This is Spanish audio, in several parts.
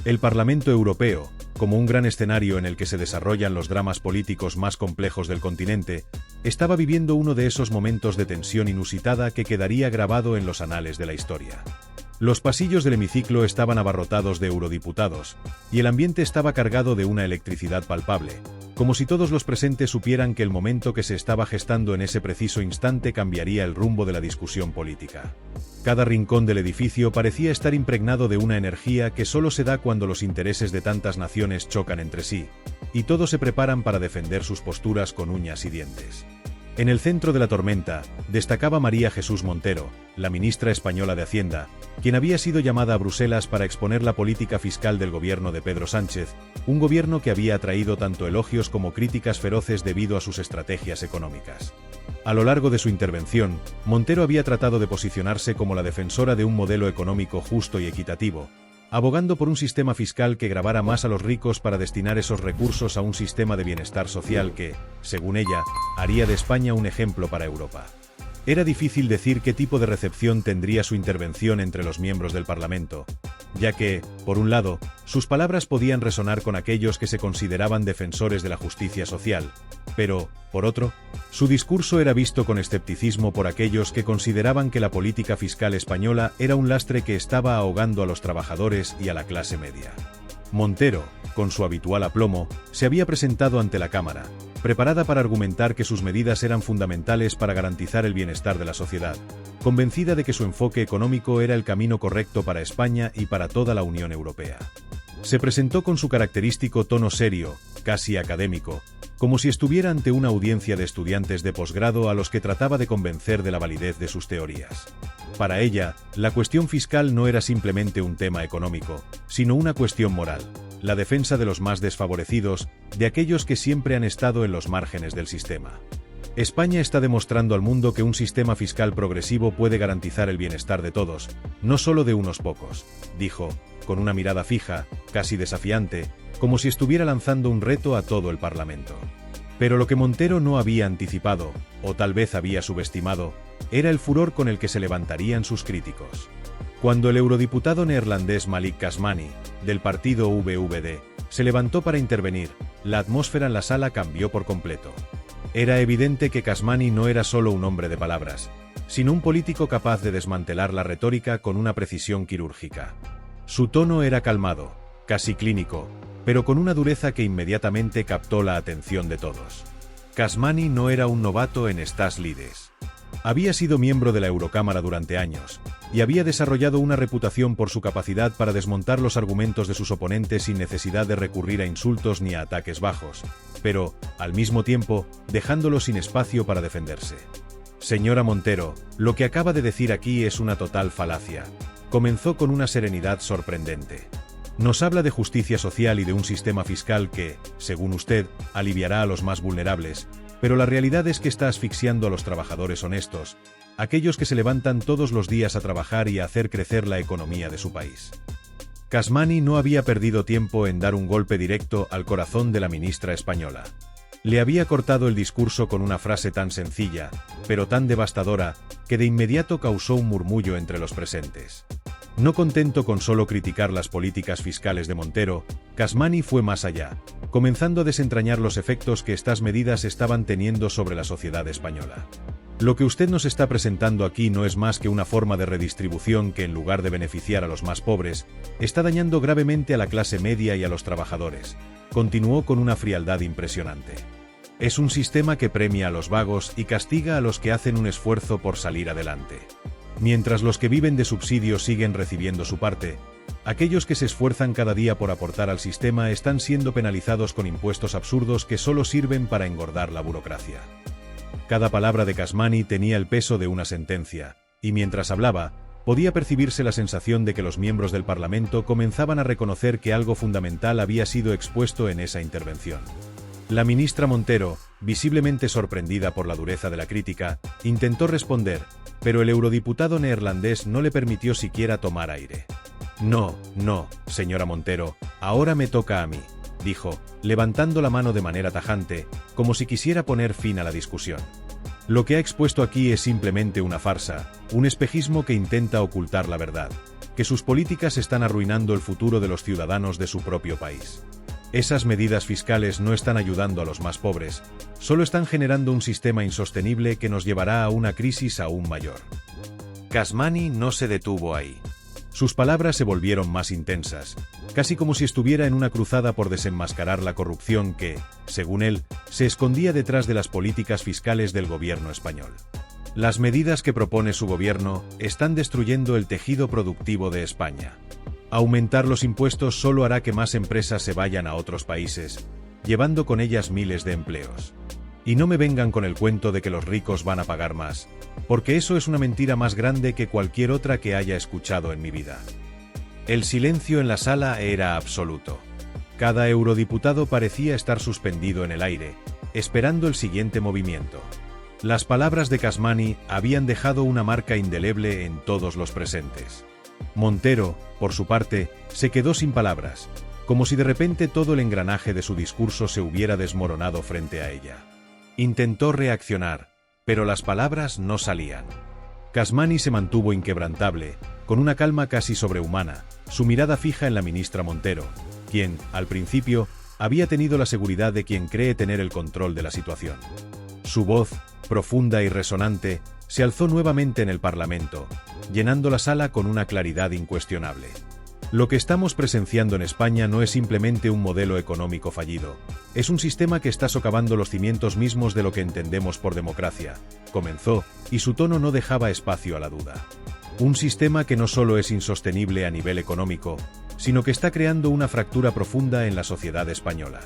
El Parlamento Europeo, como un gran escenario en el que se desarrollan los dramas políticos más complejos del continente, estaba viviendo uno de esos momentos de tensión inusitada que quedaría grabado en los anales de la historia. Los pasillos del hemiciclo estaban abarrotados de eurodiputados, y el ambiente estaba cargado de una electricidad palpable, como si todos los presentes supieran que el momento que se estaba gestando en ese preciso instante cambiaría el rumbo de la discusión política. Cada rincón del edificio parecía estar impregnado de una energía que solo se da cuando los intereses de tantas naciones chocan entre sí, y todos se preparan para defender sus posturas con uñas y dientes. En el centro de la tormenta, destacaba María Jesús Montero, la ministra española de Hacienda, quien había sido llamada a Bruselas para exponer la política fiscal del gobierno de Pedro Sánchez, un gobierno que había atraído tanto elogios como críticas feroces debido a sus estrategias económicas. A lo largo de su intervención, Montero había tratado de posicionarse como la defensora de un modelo económico justo y equitativo, abogando por un sistema fiscal que gravara más a los ricos para destinar esos recursos a un sistema de bienestar social que, según ella, haría de España un ejemplo para Europa. Era difícil decir qué tipo de recepción tendría su intervención entre los miembros del Parlamento, ya que, por un lado, sus palabras podían resonar con aquellos que se consideraban defensores de la justicia social, pero, por otro, su discurso era visto con escepticismo por aquellos que consideraban que la política fiscal española era un lastre que estaba ahogando a los trabajadores y a la clase media. Montero, con su habitual aplomo, se había presentado ante la Cámara, preparada para argumentar que sus medidas eran fundamentales para garantizar el bienestar de la sociedad, convencida de que su enfoque económico era el camino correcto para España y para toda la Unión Europea. Se presentó con su característico tono serio, casi académico, como si estuviera ante una audiencia de estudiantes de posgrado a los que trataba de convencer de la validez de sus teorías. Para ella, la cuestión fiscal no era simplemente un tema económico, sino una cuestión moral, la defensa de los más desfavorecidos, de aquellos que siempre han estado en los márgenes del sistema. España está demostrando al mundo que un sistema fiscal progresivo puede garantizar el bienestar de todos, no solo de unos pocos, dijo, con una mirada fija, casi desafiante, como si estuviera lanzando un reto a todo el Parlamento. Pero lo que Montero no había anticipado, o tal vez había subestimado, era el furor con el que se levantarían sus críticos. Cuando el eurodiputado neerlandés Malik Kashmani, del partido VVD, se levantó para intervenir, la atmósfera en la sala cambió por completo. Era evidente que Kashmani no era solo un hombre de palabras, sino un político capaz de desmantelar la retórica con una precisión quirúrgica. Su tono era calmado, casi clínico, pero con una dureza que inmediatamente captó la atención de todos. Kashmani no era un novato en estas lides. Había sido miembro de la Eurocámara durante años, y había desarrollado una reputación por su capacidad para desmontar los argumentos de sus oponentes sin necesidad de recurrir a insultos ni a ataques bajos, pero, al mismo tiempo, dejándolos sin espacio para defenderse. Señora Montero, lo que acaba de decir aquí es una total falacia. Comenzó con una serenidad sorprendente. Nos habla de justicia social y de un sistema fiscal que, según usted, aliviará a los más vulnerables, pero la realidad es que está asfixiando a los trabajadores honestos, aquellos que se levantan todos los días a trabajar y a hacer crecer la economía de su país. Kashmani no había perdido tiempo en dar un golpe directo al corazón de la ministra española. Le había cortado el discurso con una frase tan sencilla, pero tan devastadora, que de inmediato causó un murmullo entre los presentes. No contento con solo criticar las políticas fiscales de Montero, Kashmani fue más allá, comenzando a desentrañar los efectos que estas medidas estaban teniendo sobre la sociedad española. Lo que usted nos está presentando aquí no es más que una forma de redistribución que, en lugar de beneficiar a los más pobres, está dañando gravemente a la clase media y a los trabajadores, continuó con una frialdad impresionante. Es un sistema que premia a los vagos y castiga a los que hacen un esfuerzo por salir adelante. Mientras los que viven de subsidios siguen recibiendo su parte, aquellos que se esfuerzan cada día por aportar al sistema están siendo penalizados con impuestos absurdos que solo sirven para engordar la burocracia. Cada palabra de Kashmani tenía el peso de una sentencia, y mientras hablaba, podía percibirse la sensación de que los miembros del Parlamento comenzaban a reconocer que algo fundamental había sido expuesto en esa intervención. La ministra Montero, visiblemente sorprendida por la dureza de la crítica, intentó responder, pero el eurodiputado neerlandés no le permitió siquiera tomar aire. No, señora Montero, ahora me toca a mí, dijo, levantando la mano de manera tajante, como si quisiera poner fin a la discusión. Lo que ha expuesto aquí es simplemente una farsa, un espejismo que intenta ocultar la verdad. que sus políticas están arruinando el futuro de los ciudadanos de su propio país. Esas medidas fiscales no están ayudando a los más pobres, solo están generando un sistema insostenible que nos llevará a una crisis aún mayor. Casmani no se detuvo ahí. Sus palabras se volvieron más intensas, casi como si estuviera en una cruzada por desenmascarar la corrupción que, según él, se escondía detrás de las políticas fiscales del gobierno español. Las medidas que propone su gobierno están destruyendo el tejido productivo de España. Aumentar los impuestos solo hará que más empresas se vayan a otros países, llevando con ellas miles de empleos. Y no me vengan con el cuento de que los ricos van a pagar más, porque eso es una mentira más grande que cualquier otra que haya escuchado en mi vida. El silencio en la sala era absoluto. Cada eurodiputado parecía estar suspendido en el aire, esperando el siguiente movimiento. Las palabras de Casmani habían dejado una marca indeleble en todos los presentes. Montero, por su parte, se quedó sin palabras, como si de repente todo el engranaje de su discurso se hubiera desmoronado frente a ella. Intentó reaccionar, pero las palabras no salían. Casmani se mantuvo inquebrantable, con una calma casi sobrehumana, su mirada fija en la ministra Montero, quien, al principio, había tenido la seguridad de quien cree tener el control de la situación. Su voz, profunda y resonante, se alzó nuevamente en el Parlamento, llenando la sala con una claridad incuestionable. Lo que estamos presenciando en España no es simplemente un modelo económico fallido, es un sistema que está socavando los cimientos mismos de lo que entendemos por democracia, comenzó, y su tono no dejaba espacio a la duda. Un sistema que no solo es insostenible a nivel económico, sino que está creando una fractura profunda en la sociedad española.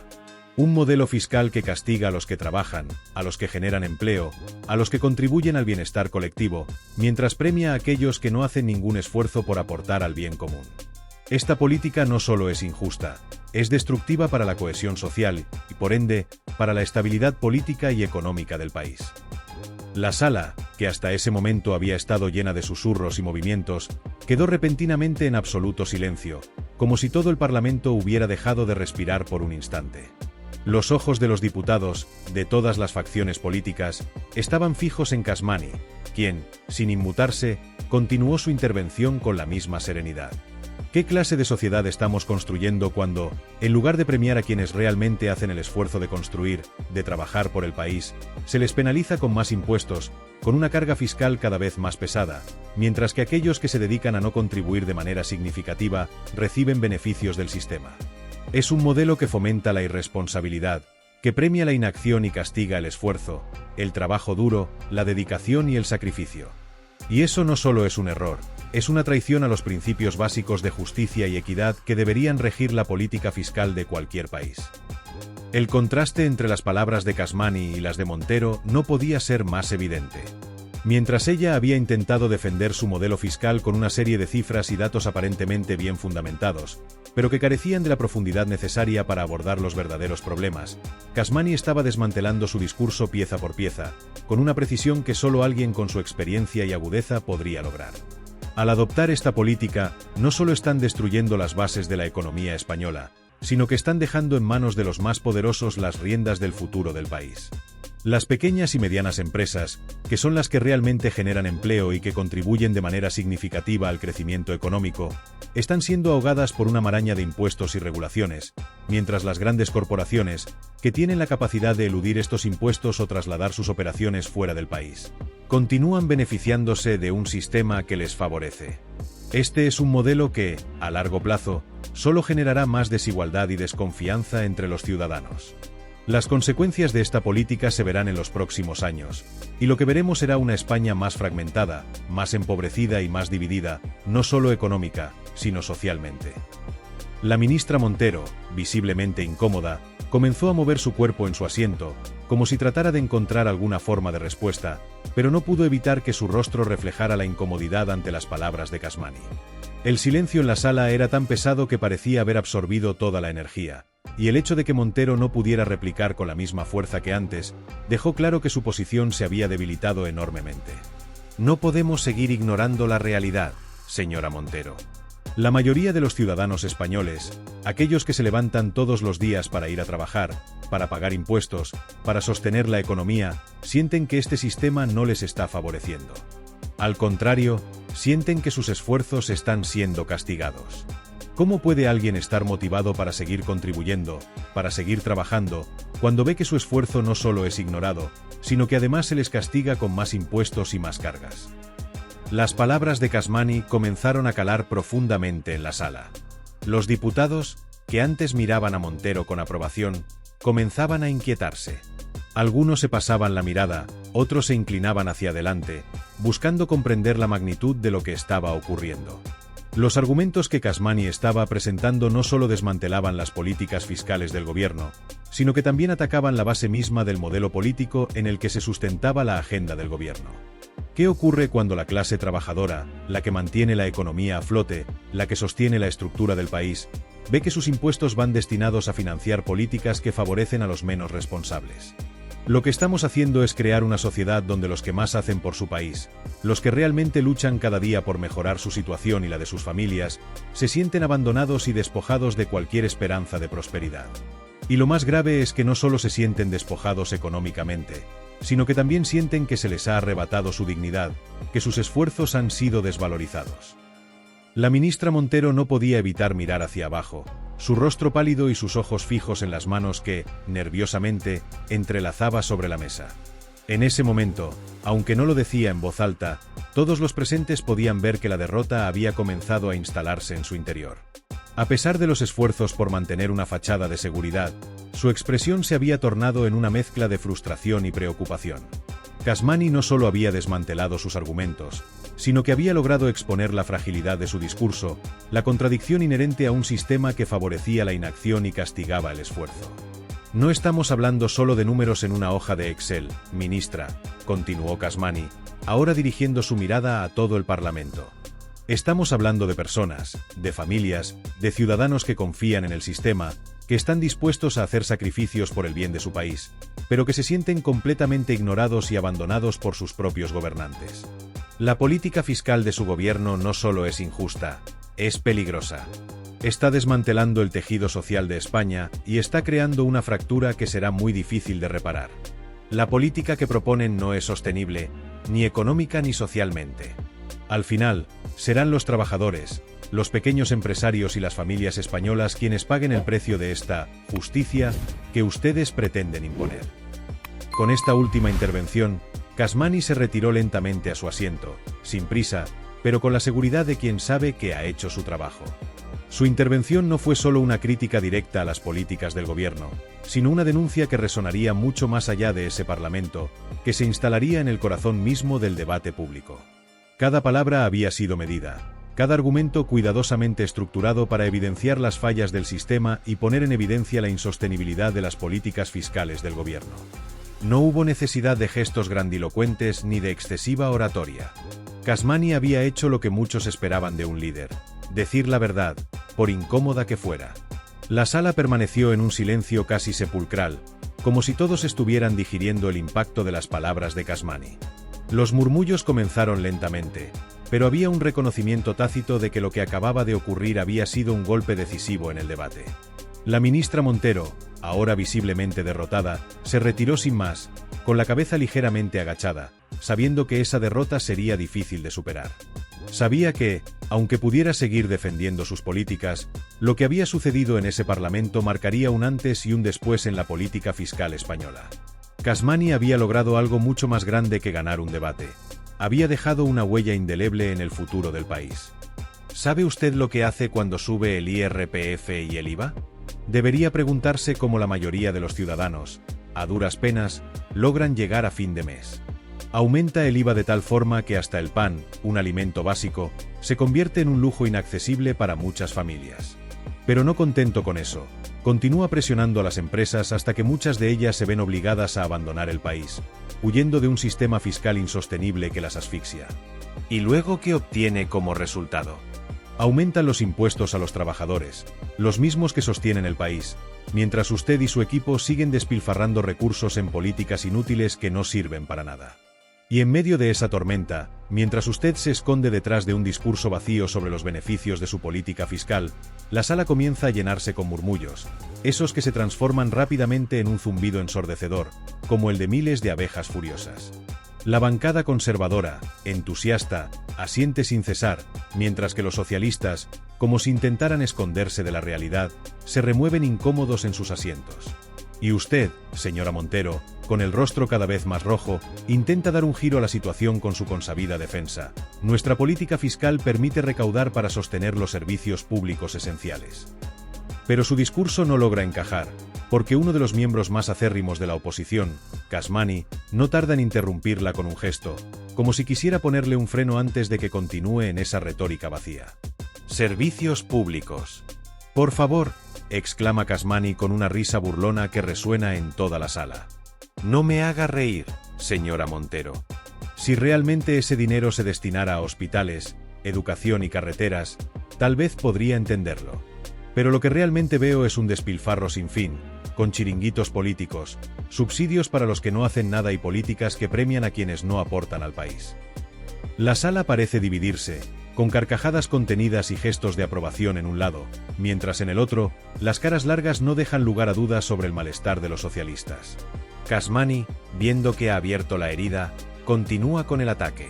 Un modelo fiscal que castiga a los que trabajan, a los que generan empleo, a los que contribuyen al bienestar colectivo, mientras premia a aquellos que no hacen ningún esfuerzo por aportar al bien común. Esta política no solo es injusta, es destructiva para la cohesión social y, por ende, para la estabilidad política y económica del país. La sala, que hasta ese momento había estado llena de susurros y movimientos, quedó repentinamente en absoluto silencio, como si todo el Parlamento hubiera dejado de respirar por un instante. Los ojos de los diputados, de todas las facciones políticas, estaban fijos en Casmani, quien, sin inmutarse, continuó su intervención con la misma serenidad. ¿Qué clase de sociedad estamos construyendo cuando, en lugar de premiar a quienes realmente hacen el esfuerzo de construir, de trabajar por el país, se les penaliza con más impuestos, con una carga fiscal cada vez más pesada, mientras que aquellos que se dedican a no contribuir de manera significativa reciben beneficios del sistema? Es un modelo que fomenta la irresponsabilidad, que premia la inacción y castiga el esfuerzo, el trabajo duro, la dedicación y el sacrificio. Y eso no solo es un error, es una traición a los principios básicos de justicia y equidad que deberían regir la política fiscal de cualquier país. El contraste entre las palabras de Casmani y las de Montero no podía ser más evidente. Mientras ella había intentado defender su modelo fiscal con una serie de cifras y datos aparentemente bien fundamentados, pero que carecían de la profundidad necesaria para abordar los verdaderos problemas, Casmani estaba desmantelando su discurso pieza por pieza, con una precisión que solo alguien con su experiencia y agudeza podría lograr. Al adoptar esta política, no solo están destruyendo las bases de la economía española, sino que están dejando en manos de los más poderosos las riendas del futuro del país. Las pequeñas y medianas empresas, que son las que realmente generan empleo y que contribuyen de manera significativa al crecimiento económico, están siendo ahogadas por una maraña de impuestos y regulaciones, mientras las grandes corporaciones, que tienen la capacidad de eludir estos impuestos o trasladar sus operaciones fuera del país, continúan beneficiándose de un sistema que les favorece. Este es un modelo que, a largo plazo, solo generará más desigualdad y desconfianza entre los ciudadanos. Las consecuencias de esta política se verán en los próximos años, y lo que veremos será una España más fragmentada, más empobrecida y más dividida, no solo económica, sino socialmente. La ministra Montero, visiblemente incómoda, comenzó a mover su cuerpo en su asiento, como si tratara de encontrar alguna forma de respuesta, pero no pudo evitar que su rostro reflejara la incomodidad ante las palabras de Casmani. El silencio en la sala era tan pesado que parecía haber absorbido toda la energía, y el hecho de que Montero no pudiera replicar con la misma fuerza que antes, dejó claro que su posición se había debilitado enormemente. No podemos seguir ignorando la realidad, señora Montero. La mayoría de los ciudadanos españoles, aquellos que se levantan todos los días para ir a trabajar, para pagar impuestos, para sostener la economía, sienten que este sistema no les está favoreciendo. Al contrario, sienten que sus esfuerzos están siendo castigados. ¿Cómo puede alguien estar motivado para seguir contribuyendo, para seguir trabajando, cuando ve que su esfuerzo no solo es ignorado, sino que además se les castiga con más impuestos y más cargas? Las palabras de Kasmani comenzaron a calar profundamente en la sala. Los diputados, que antes miraban a Montero con aprobación, comenzaban a inquietarse. Algunos se pasaban la mirada, otros se inclinaban hacia adelante, buscando comprender la magnitud de lo que estaba ocurriendo. Los argumentos que Kasmani estaba presentando no solo desmantelaban las políticas fiscales del gobierno, sino que también atacaban la base misma del modelo político en el que se sustentaba la agenda del gobierno. ¿Qué ocurre cuando la clase trabajadora, la que mantiene la economía a flote, la que sostiene la estructura del país, ve que sus impuestos van destinados a financiar políticas que favorecen a los menos responsables? Lo que estamos haciendo es crear una sociedad donde los que más hacen por su país, los que realmente luchan cada día por mejorar su situación y la de sus familias, se sienten abandonados y despojados de cualquier esperanza de prosperidad. Y lo más grave es que no solo se sienten despojados económicamente, sino que también sienten que se les ha arrebatado su dignidad, que sus esfuerzos han sido desvalorizados. La ministra Montero no podía evitar mirar hacia abajo, su rostro pálido y sus ojos fijos en las manos que, nerviosamente, entrelazaba sobre la mesa. En ese momento, aunque no lo decía en voz alta, todos los presentes podían ver que la derrota había comenzado a instalarse en su interior. A pesar de los esfuerzos por mantener una fachada de seguridad, su expresión se había tornado en una mezcla de frustración y preocupación. Kasmani no solo había desmantelado sus argumentos, sino que había logrado exponer la fragilidad de su discurso, la contradicción inherente a un sistema que favorecía la inacción y castigaba el esfuerzo. No estamos hablando solo de números en una hoja de Excel, ministra, continuó Kasmani, ahora dirigiendo su mirada a todo el Parlamento. Estamos hablando de personas, de familias, de ciudadanos que confían en el sistema, que están dispuestos a hacer sacrificios por el bien de su país, pero que se sienten completamente ignorados y abandonados por sus propios gobernantes. La política fiscal de su gobierno no solo es injusta, es peligrosa. Está desmantelando el tejido social de España y está creando una fractura que será muy difícil de reparar. La política que proponen no es sostenible, ni económica ni socialmente. Al final, serán los trabajadores, los pequeños empresarios y las familias españolas quienes paguen el precio de esta justicia que ustedes pretenden imponer. Con esta última intervención, Kasmani se retiró lentamente a su asiento, sin prisa, pero con la seguridad de quien sabe que ha hecho su trabajo. Su intervención no fue solo una crítica directa a las políticas del gobierno, sino una denuncia que resonaría mucho más allá de ese Parlamento, que se instalaría en el corazón mismo del debate público. Cada palabra había sido medida, cada argumento cuidadosamente estructurado para evidenciar las fallas del sistema y poner en evidencia la insostenibilidad de las políticas fiscales del gobierno. No hubo necesidad de gestos grandilocuentes ni de excesiva oratoria. Kasmani había hecho lo que muchos esperaban de un líder: decir la verdad, por incómoda que fuera. La sala permaneció en un silencio casi sepulcral, como si todos estuvieran digiriendo el impacto de las palabras de Kasmani. Los murmullos comenzaron lentamente, pero había un reconocimiento tácito de que lo que acababa de ocurrir había sido un golpe decisivo en el debate. La ministra Montero, ahora visiblemente derrotada, se retiró sin más, con la cabeza ligeramente agachada, sabiendo que esa derrota sería difícil de superar. Sabía que, aunque pudiera seguir defendiendo sus políticas, lo que había sucedido en ese Parlamento marcaría un antes y un después en la política fiscal española. Kasmani había logrado algo mucho más grande que ganar un debate. Había dejado una huella indeleble en el futuro del país. ¿Sabe usted lo que hace cuando sube el IRPF y el IVA? Debería preguntarse cómo la mayoría de los ciudadanos, a duras penas, logran llegar a fin de mes. Aumenta el IVA de tal forma que hasta el pan, un alimento básico, se convierte en un lujo inaccesible para muchas familias. Pero no contento con eso, continúa presionando a las empresas hasta que muchas de ellas se ven obligadas a abandonar el país, huyendo de un sistema fiscal insostenible que las asfixia. ¿Y luego qué obtiene como resultado? Aumentan los impuestos a los trabajadores, los mismos que sostienen el país, mientras usted y su equipo siguen despilfarrando recursos en políticas inútiles que no sirven para nada. Y en medio de esa tormenta, mientras usted se esconde detrás de un discurso vacío sobre los beneficios de su política fiscal, la sala comienza a llenarse con murmullos, esos que se transforman rápidamente en un zumbido ensordecedor, como el de miles de abejas furiosas. La bancada conservadora, entusiasta, asiente sin cesar, mientras que los socialistas, como si intentaran esconderse de la realidad, se remueven incómodos en sus asientos. Y usted, señora Montero, con el rostro cada vez más rojo, intenta dar un giro a la situación con su consabida defensa. Nuestra política fiscal permite recaudar para sostener los servicios públicos esenciales. Pero su discurso no logra encajar, porque uno de los miembros más acérrimos de la oposición, Kasmani, no tarda en interrumpirla con un gesto, como si quisiera ponerle un freno antes de que continúe en esa retórica vacía. Servicios públicos. Por favor, exclama Kasmani con una risa burlona que resuena en toda la sala. No me haga reír, señora Montero. Si realmente ese dinero se destinara a hospitales, educación y carreteras, tal vez podría entenderlo. Pero lo que realmente veo es un despilfarro sin fin, con chiringuitos políticos, subsidios para los que no hacen nada y políticas que premian a quienes no aportan al país. La sala parece dividirse, con carcajadas contenidas y gestos de aprobación en un lado, mientras en el otro, las caras largas no dejan lugar a dudas sobre el malestar de los socialistas. Kasmani, viendo que ha abierto la herida, continúa con el ataque.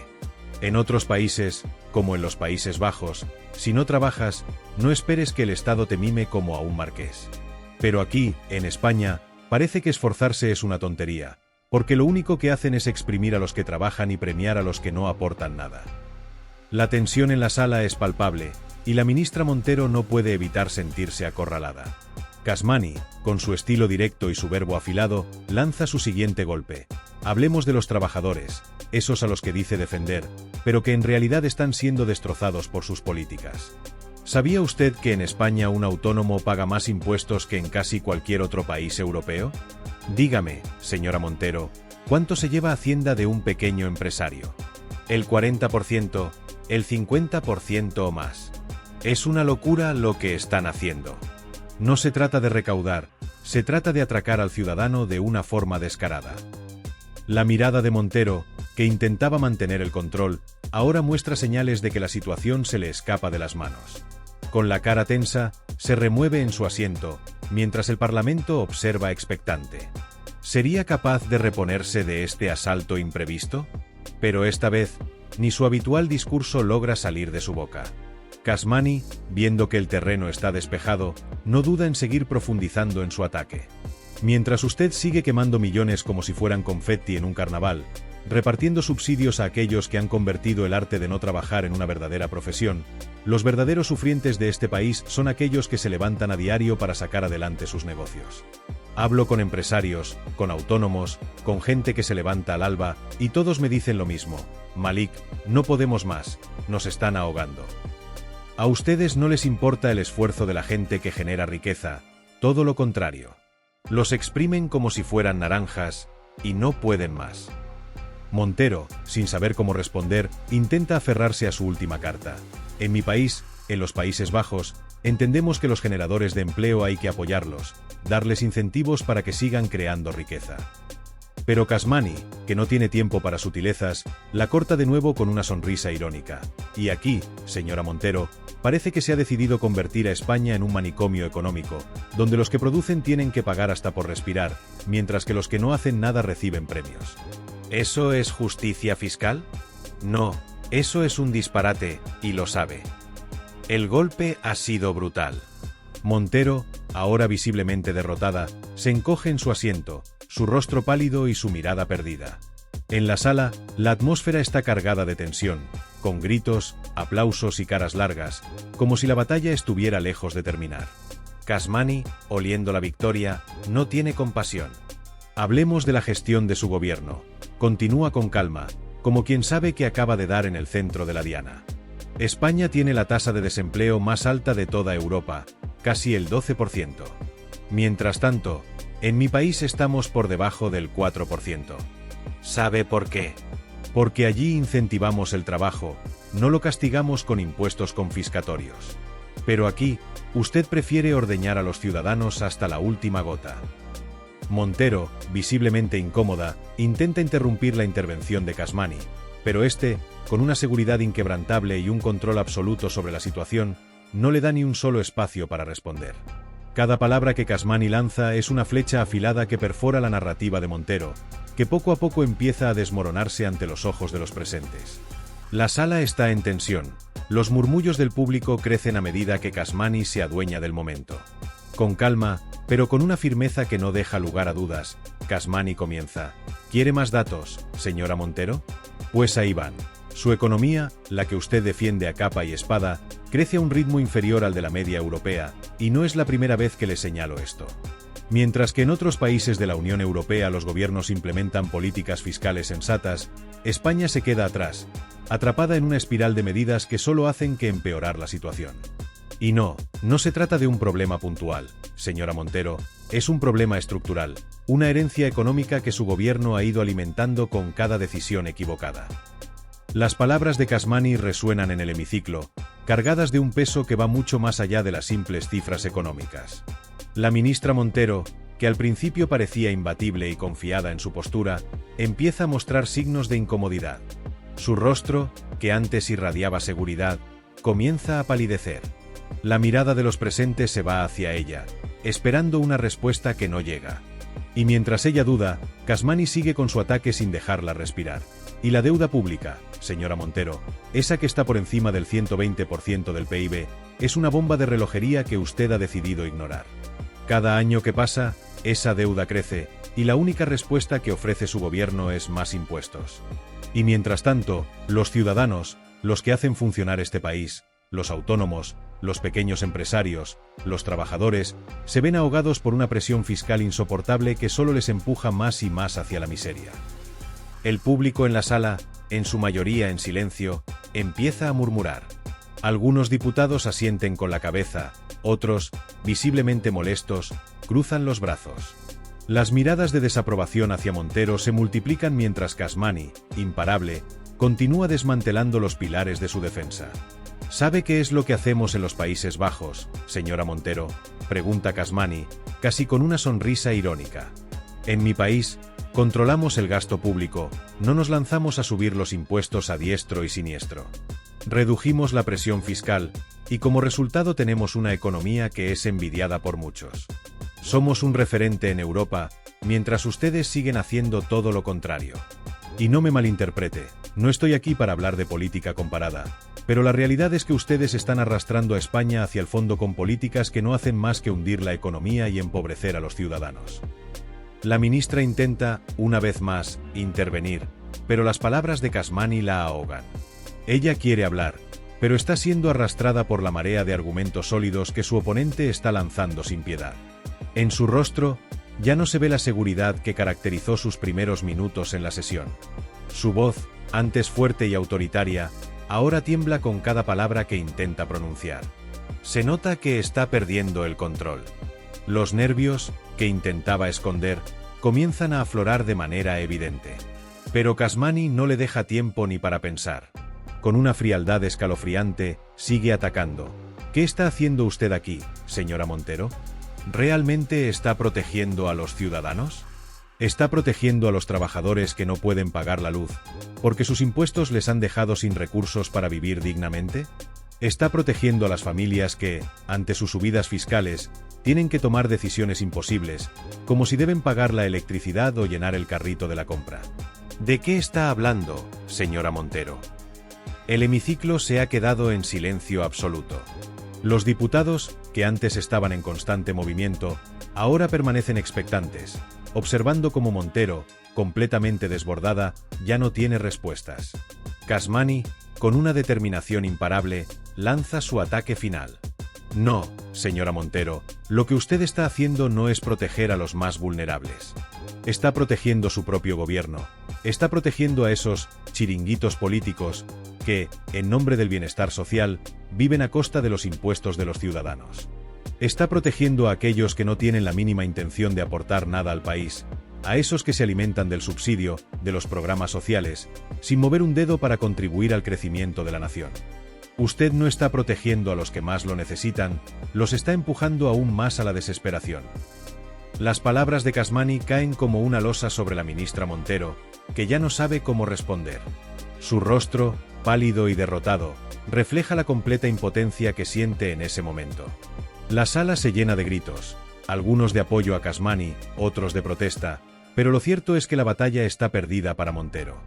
En otros países, como en los Países Bajos, si no trabajas, no esperes que el Estado te mime como a un marqués. Pero aquí, en España, parece que esforzarse es una tontería, porque lo único que hacen es exprimir a los que trabajan y premiar a los que no aportan nada. La tensión en la sala es palpable, y la ministra Montero no puede evitar sentirse acorralada. Kasmani, con su estilo directo y su verbo afilado, lanza su siguiente golpe. Hablemos de los trabajadores, esos a los que dice defender, pero que en realidad están siendo destrozados por sus políticas. ¿Sabía usted que en España un autónomo paga más impuestos que en casi cualquier otro país europeo? Dígame, señora Montero, ¿cuánto se lleva Hacienda de un pequeño empresario? El 40%, el 50% o más. Es una locura lo que están haciendo. No se trata de recaudar, se trata de atracar al ciudadano de una forma descarada. La mirada de Montero, que intentaba mantener el control, ahora muestra señales de que la situación se le escapa de las manos. Con la cara tensa, se remueve en su asiento, mientras el Parlamento observa expectante. ¿Sería capaz de reponerse de este asalto imprevisto? Pero esta vez, ni su habitual discurso logra salir de su boca. Kasmani, viendo que el terreno está despejado, no duda en seguir profundizando en su ataque. Mientras usted sigue quemando millones como si fueran confeti en un carnaval, repartiendo subsidios a aquellos que han convertido el arte de no trabajar en una verdadera profesión, los verdaderos sufrientes de este país son aquellos que se levantan a diario para sacar adelante sus negocios. Hablo con empresarios, con autónomos, con gente que se levanta al alba, y todos me dicen lo mismo: Malik, no podemos más, nos están ahogando. A ustedes no les importa el esfuerzo de la gente que genera riqueza, todo lo contrario. Los exprimen como si fueran naranjas, y no pueden más. Montero, sin saber cómo responder, intenta aferrarse a su última carta. En mi país, en los Países Bajos, entendemos que los generadores de empleo hay que apoyarlos, darles incentivos para que sigan creando riqueza. Pero Kasmani, que no tiene tiempo para sutilezas, la corta de nuevo con una sonrisa irónica. Y aquí, señora Montero, parece que se ha decidido convertir a España en un manicomio económico, donde los que producen tienen que pagar hasta por respirar, mientras que los que no hacen nada reciben premios. ¿Eso es justicia fiscal? No, eso es un disparate, y lo sabe. El golpe ha sido brutal. Montero, ahora visiblemente derrotada, se encoge en su asiento, su rostro pálido y su mirada perdida. En la sala, la atmósfera está cargada de tensión, con gritos, aplausos y caras largas, como si la batalla estuviera lejos de terminar. Kasmani, oliendo la victoria, no tiene compasión. Hablemos de la gestión de su gobierno. Continúa con calma, como quien sabe que acaba de dar en el centro de la diana. España tiene la tasa de desempleo más alta de toda Europa, casi el 12%. Mientras tanto, en mi país estamos por debajo del 4%. ¿Sabe por qué? Porque allí incentivamos el trabajo, no lo castigamos con impuestos confiscatorios. Pero aquí, usted prefiere ordeñar a los ciudadanos hasta la última gota. Montero, visiblemente incómoda, intenta interrumpir la intervención de Kasmani, pero este, con una seguridad inquebrantable y un control absoluto sobre la situación, no le da ni un solo espacio para responder. Cada palabra que Kasmani lanza es una flecha afilada que perfora la narrativa de Montero, que poco a poco empieza a desmoronarse ante los ojos de los presentes. La sala está en tensión. Los murmullos del público crecen a medida que Kasmani se adueña del momento. Con calma, pero con una firmeza que no deja lugar a dudas, Kasmani comienza. ¿Quiere más datos, señora Montero? Pues ahí van. Su economía, la que usted defiende a capa y espada, crece a un ritmo inferior al de la media europea, y no es la primera vez que le señalo esto. Mientras que en otros países de la Unión Europea los gobiernos implementan políticas fiscales sensatas, España se queda atrás, atrapada en una espiral de medidas que solo hacen que empeorar la situación. Y no se trata de un problema puntual, señora Montero, es un problema estructural, una herencia económica que su gobierno ha ido alimentando con cada decisión equivocada. Las palabras de Kasmani resuenan en el hemiciclo, cargadas de un peso que va mucho más allá de las simples cifras económicas. La ministra Montero, que al principio parecía imbatible y confiada en su postura, empieza a mostrar signos de incomodidad. Su rostro, que antes irradiaba seguridad, comienza a palidecer. La mirada de los presentes se va hacia ella, esperando una respuesta que no llega. Y mientras ella duda, Kasmani sigue con su ataque sin dejarla respirar. Y la deuda pública, señora Montero, esa que está por encima del 120% del PIB, es una bomba de relojería que usted ha decidido ignorar. Cada año que pasa, esa deuda crece, y la única respuesta que ofrece su gobierno es más impuestos. Y mientras tanto, los ciudadanos, los que hacen funcionar este país, los autónomos, los pequeños empresarios, los trabajadores, se ven ahogados por una presión fiscal insoportable que solo les empuja más y más hacia la miseria. El público en la sala, en su mayoría en silencio, empieza a murmurar. Algunos diputados asienten con la cabeza, otros, visiblemente molestos, cruzan los brazos. Las miradas de desaprobación hacia Montero se multiplican mientras Kasmani, imparable, continúa desmantelando los pilares de su defensa. ¿Sabe qué es lo que hacemos en los Países Bajos, señora Montero?, pregunta Kasmani, casi con una sonrisa irónica. En mi país, controlamos el gasto público, no nos lanzamos a subir los impuestos a diestro y siniestro. Redujimos la presión fiscal, y como resultado tenemos una economía que es envidiada por muchos. Somos un referente en Europa, mientras ustedes siguen haciendo todo lo contrario. Y no me malinterprete, no estoy aquí para hablar de política comparada, pero la realidad es que ustedes están arrastrando a España hacia el fondo con políticas que no hacen más que hundir la economía y empobrecer a los ciudadanos. La ministra intenta, una vez más, intervenir, pero las palabras de Kasmani la ahogan. Ella quiere hablar, pero está siendo arrastrada por la marea de argumentos sólidos que su oponente está lanzando sin piedad. En su rostro, ya no se ve la seguridad que caracterizó sus primeros minutos en la sesión. Su voz, antes fuerte y autoritaria, ahora tiembla con cada palabra que intenta pronunciar. Se nota que está perdiendo el control. Los nervios, que intentaba esconder, comienzan a aflorar de manera evidente. Pero Kasmani no le deja tiempo ni para pensar. Con una frialdad escalofriante, sigue atacando. ¿Qué está haciendo usted aquí, señora Montero? ¿Realmente está protegiendo a los ciudadanos? ¿Está protegiendo a los trabajadores que no pueden pagar la luz, porque sus impuestos les han dejado sin recursos para vivir dignamente? ¿Está protegiendo a las familias que, ante sus subidas fiscales, tienen que tomar decisiones imposibles, como si deben pagar la electricidad o llenar el carrito de la compra? ¿De qué está hablando, señora Montero? El hemiciclo se ha quedado en silencio absoluto. Los diputados, que antes estaban en constante movimiento, ahora permanecen expectantes, observando cómo Montero, completamente desbordada, ya no tiene respuestas. Kasmani, con una determinación imparable, lanza su ataque final. No, señora Montero, lo que usted está haciendo no es proteger a los más vulnerables. Está protegiendo su propio gobierno. Está protegiendo a esos chiringuitos políticos que, en nombre del bienestar social, viven a costa de los impuestos de los ciudadanos. Está protegiendo a aquellos que no tienen la mínima intención de aportar nada al país, a esos que se alimentan del subsidio, de los programas sociales, sin mover un dedo para contribuir al crecimiento de la nación. Usted no está protegiendo a los que más lo necesitan, los está empujando aún más a la desesperación. Las palabras de Kasmani caen como una losa sobre la ministra Montero, que ya no sabe cómo responder. Su rostro, pálido y derrotado, refleja la completa impotencia que siente en ese momento. La sala se llena de gritos, algunos de apoyo a Casmani, otros de protesta, pero lo cierto es que la batalla está perdida para Montero.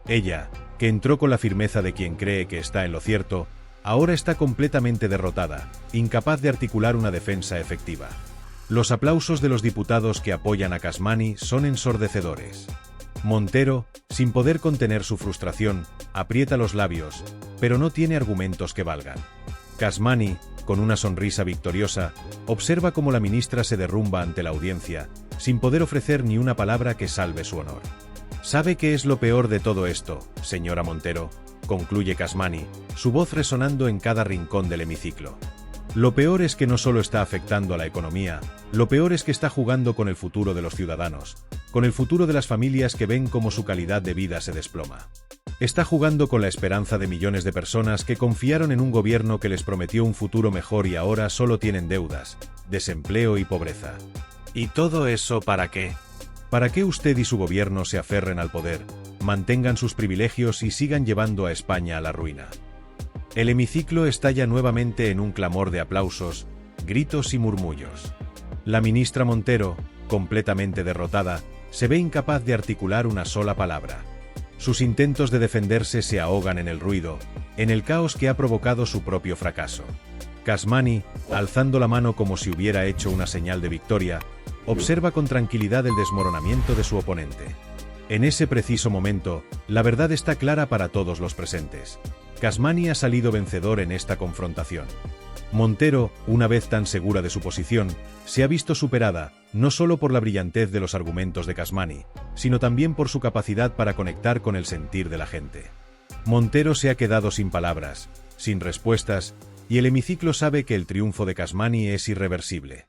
Ella, que entró con la firmeza de quien cree que está en lo cierto, ahora está completamente derrotada, incapaz de articular una defensa efectiva. Los aplausos de los diputados que apoyan a Casmani son ensordecedores. Montero, sin poder contener su frustración, aprieta los labios, pero no tiene argumentos que valgan. Casmani, con una sonrisa victoriosa, observa cómo la ministra se derrumba ante la audiencia, sin poder ofrecer ni una palabra que salve su honor. ¿Sabe qué es lo peor de todo esto, señora Montero?, concluye Casmani, su voz resonando en cada rincón del hemiciclo. Lo peor es que no solo está afectando a la economía, lo peor es que está jugando con el futuro de los ciudadanos, con el futuro de las familias que ven cómo su calidad de vida se desploma. Está jugando con la esperanza de millones de personas que confiaron en un gobierno que les prometió un futuro mejor y ahora solo tienen deudas, desempleo y pobreza. ¿Y todo eso para qué? Para que usted y su gobierno se aferren al poder, mantengan sus privilegios y sigan llevando a España a la ruina. El hemiciclo estalla nuevamente en un clamor de aplausos, gritos y murmullos. La ministra Montero, completamente derrotada, se ve incapaz de articular una sola palabra. Sus intentos de defenderse se ahogan en el ruido, en el caos que ha provocado su propio fracaso. Casmani, alzando la mano como si hubiera hecho una señal de victoria, observa con tranquilidad el desmoronamiento de su oponente. En ese preciso momento, la verdad está clara para todos los presentes. Casmani ha salido vencedor en esta confrontación. Montero, una vez tan segura de su posición, se ha visto superada, no solo por la brillantez de los argumentos de Casmani, sino también por su capacidad para conectar con el sentir de la gente. Montero se ha quedado sin palabras, sin respuestas, y el hemiciclo sabe que el triunfo de Casmani es irreversible.